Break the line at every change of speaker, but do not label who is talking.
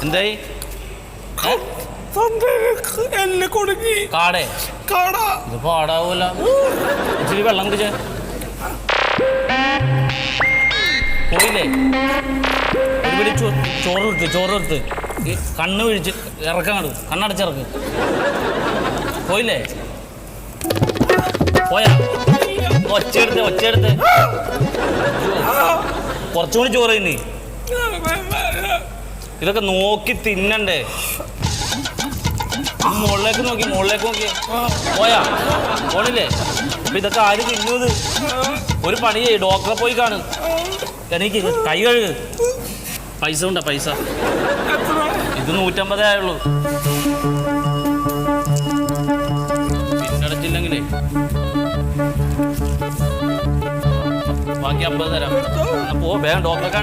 എന്തായി?
എന്നെ കൊടുങ്ങി.
കാടേ
കാടാ
ഇത് പാടാവൂല. ഇച്ചിരി വെള്ളം കുടിച്ചേ. പോയില്ലേ? ഒരു പിടി ചോറ് എടുത്ത് ഈ കണ്ണ് വീഴിച്ച് ഇറക്കാണ്. കണ്ണടച്ചിറക്ക്. പോയില്ലേ? പോയാ? ഒച്ചയെടുത്ത് കുറച്ചുകൂടി ചോറ് തിന്നി. ഇതൊക്കെ നോക്കി തിന്നണ്ടേ? മുകളിലേക്ക് നോക്കി. പോയാ? പോണില്ലേ? അപ്പൊ ഇതൊക്കെ ആര് തിന്നത്? ഒരു പണി ചെയ്യ്, ഡോക്ടറെ പോയി കാണ്. എനിക്ക് കൈ കഴുകു. പൈസ ഉണ്ടാ? പൈസ ഇത് 150 ആയുള്ളൂ. പിന്നടച്ചില്ലെങ്കിലേ ബാക്കി 50 തരാം. പോ, വേഗം ഡോക്ടറെ കാണിക്കാം.